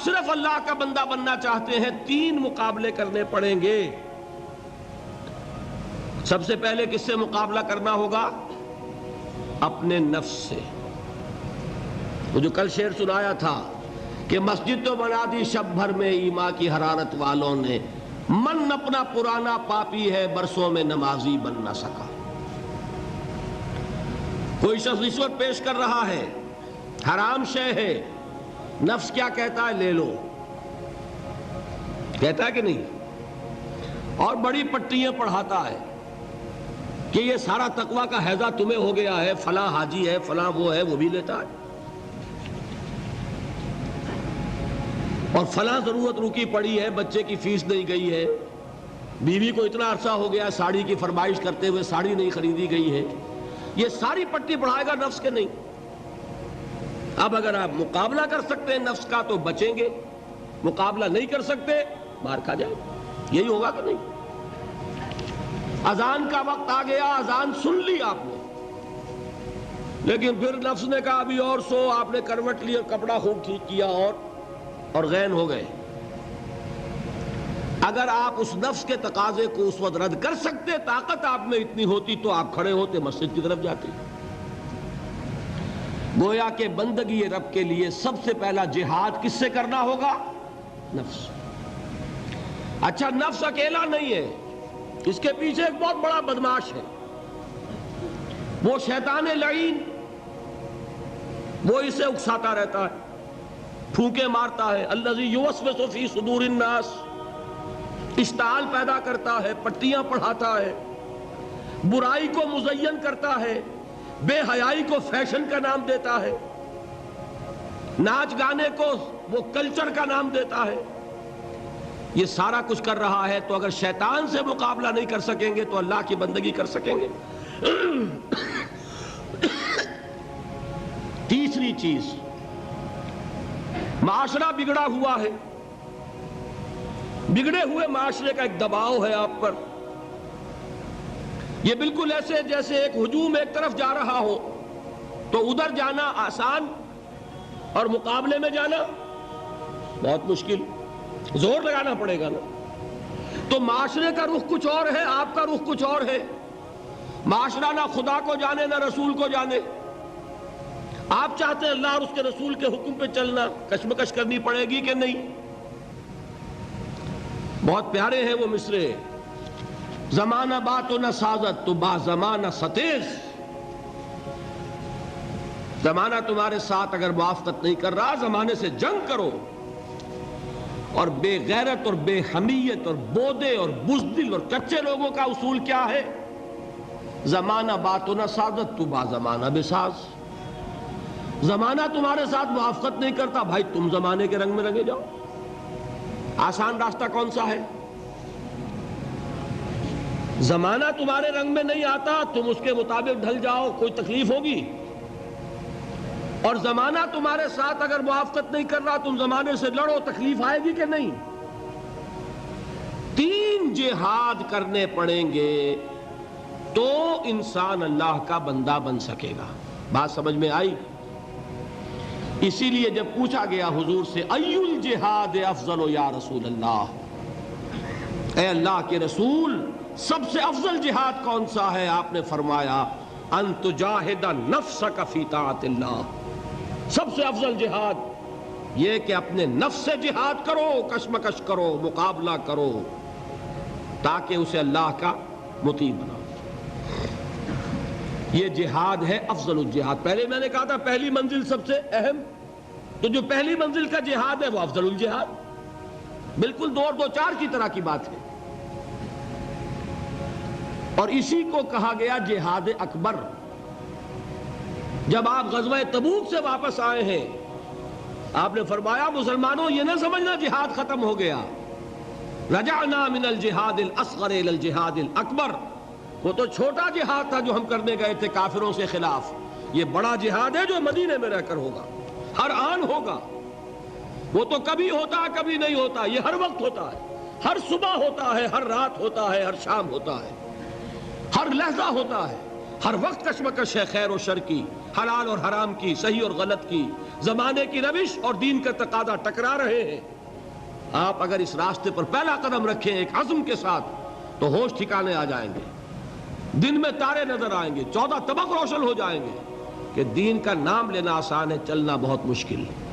صرف اللہ کا بندہ بننا چاہتے ہیں 3 مقابلے کرنے پڑیں گے۔ سب سے پہلے کس سے مقابلہ کرنا ہوگا؟ اپنے نفس سے۔ وہ جو کل شعر سنایا تھا کہ مسجد تو بنا دی شب بھر میں ایمان کی حرارت والوں نے، من اپنا پرانا پاپی ہے برسوں میں نمازی بن نہ سکا۔ کوئی شخص رشوت پیش کر رہا ہے، حرام شے ہے، نفس کیا کہتا ہے؟ لے لو، کہتا ہے کہ نہیں؟ اور بڑی پٹیاں پڑھاتا ہے کہ یہ سارا تقویٰ کا حیضہ تمہیں ہو گیا ہے، فلاں حاجی ہے، فلاں وہ ہے، وہ بھی لیتا ہے، اور فلاں ضرورت رکی پڑی ہے، بچے کی فیس نہیں گئی ہے، بیوی کو اتنا عرصہ ہو گیا ساڑی کی فرمائش کرتے ہوئے ساڑی نہیں خریدی گئی ہے، یہ ساری پٹی پڑھائے گا نفس کے نہیں۔ اب اگر آپ مقابلہ کر سکتے ہیں نفس کا تو بچیں گے، مقابلہ نہیں کر سکتے مار کھا جائے، یہی ہوگا کہ نہیں؟ اذان کا وقت آ گیا، اذان سن لی آپ نے، لیکن پھر نفس نے کہا ابھی اور سو، آپ نے کروٹ لی اور کپڑا خوب ٹھیک کیا اور غین ہو گئے۔ اگر آپ اس نفس کے تقاضے کو اس وقت رد کر سکتے، طاقت آپ میں اتنی ہوتی تو آپ کھڑے ہوتے مسجد کی طرف جاتے۔ گویا کہ بندگی رب کے لیے سب سے پہلا جہاد کس سے کرنا ہوگا؟ نفس۔ اچھا، نفس اکیلا نہیں ہے، اس کے پیچھے ایک بہت بڑا بدماش ہے، وہ شیطان لعین، وہ اسے اکساتا رہتا ہے، پھونکے مارتا ہے، الذی یوسوس فی صدور الناس، اشتعال پیدا کرتا ہے، پٹیاں پڑھاتا ہے، برائی کو مزین کرتا ہے، بے حیائی کو فیشن کا نام دیتا ہے، ناچ گانے کو وہ کلچر کا نام دیتا ہے، یہ سارا کچھ کر رہا ہے۔ تو اگر شیطان سے مقابلہ نہیں کر سکیں گے تو اللہ کی بندگی کر سکیں گے؟ تیسری چیز، معاشرہ بگڑا ہوا ہے، بگڑے ہوئے معاشرے کا ایک دباؤ ہے آپ پر، یہ بالکل ایسے جیسے ایک ہجوم ایک طرف جا رہا ہو تو ادھر جانا آسان اور مقابلے میں جانا بہت مشکل، زور لگانا پڑے گا نا۔ تو معاشرے کا رخ کچھ اور ہے، آپ کا رخ کچھ اور ہے، معاشرہ نہ خدا کو جانے نہ رسول کو جانے، آپ چاہتے ہیں اللہ اور اس کے رسول کے حکم پہ چلنا، کشمکش کرنی پڑے گی کہ نہیں؟ بہت پیارے ہیں وہ مصرے، زمانہ بات و نہ سازت تو با زمانہ ستیز، زمانہ تمہارے ساتھ اگر موافقت نہیں کر رہا، زمانے سے جنگ کرو۔ اور بے غیرت اور بے حمیت اور بودے اور بزدل اور کچے لوگوں کا اصول کیا ہے؟ زمانہ بات و نہ سازت تو با زمانہ بساز، زمانہ تمہارے ساتھ موافقت نہیں کرتا، بھائی تم زمانے کے رنگ میں رنگے جاؤ۔ آسان راستہ کون سا ہے؟ زمانہ تمہارے رنگ میں نہیں آتا، تم اس کے مطابق ڈھل جاؤ، کوئی تکلیف ہوگی؟ اور زمانہ تمہارے ساتھ اگر موافقت نہیں کر رہا، تم زمانے سے لڑو، تکلیف آئے گی کہ نہیں؟ 3 جہاد کرنے پڑیں گے تو انسان اللہ کا بندہ بن سکے گا۔ بات سمجھ میں آئی؟ اسی لیے جب پوچھا گیا حضور سے ای الجہاد افضل یا رسول اللہ، اے اللہ کے رسول سب سے افضل جہاد کون سا ہے؟ آپ نے فرمایا ان تجاہد نفسک فی طاعت اللہ، سب سے افضل جہاد یہ کہ اپنے نفس سے جہاد کرو، کشمکش کرو، مقابلہ کرو، تاکہ اسے اللہ کا مطیع بناؤ۔ یہ جہاد ہے افضل الجہاد۔ پہلے میں نے کہا تھا پہلی منزل سب سے اہم، تو جو پہلی منزل کا جہاد ہے وہ افضل الجہاد، بالکل 2 اور 2 4 کی طرح کی بات ہے۔ اور اسی کو کہا گیا جہاد اکبر۔ جب آپ غزوہ تبوک سے واپس آئے ہیں، آپ نے فرمایا مسلمانوں یہ نہ سمجھنا جہاد ختم ہو گیا، رجعنا من الجہاد الاصغر الى الجہاد الاکبر، وہ تو چھوٹا جہاد تھا جو ہم کرنے گئے تھے کافروں سے خلاف، یہ بڑا جہاد ہے جو مدینے میں رہ کر ہوگا، ہر آن ہوگا، وہ تو کبھی ہوتا کبھی نہیں ہوتا، یہ ہر وقت ہوتا ہے، ہر صبح ہوتا ہے، ہر رات ہوتا ہے، ہر شام ہوتا ہے، ہر لحظہ ہوتا ہے، ہر وقت کشمکش ہے خیر و شر کی، حلال اور حرام کی، صحیح اور غلط کی، زمانے کی روش اور دین کا تقاضا ٹکرا رہے ہیں، آپ اگر اس راستے پر پہلا قدم رکھیں ایک عزم کے ساتھ تو ہوش ٹھکانے آ جائیں گے، دن میں تارے نظر آئیں گے، 14 طبق روشن ہو جائیں گے کہ دین کا نام لینا آسان ہے، چلنا بہت مشکل ہے۔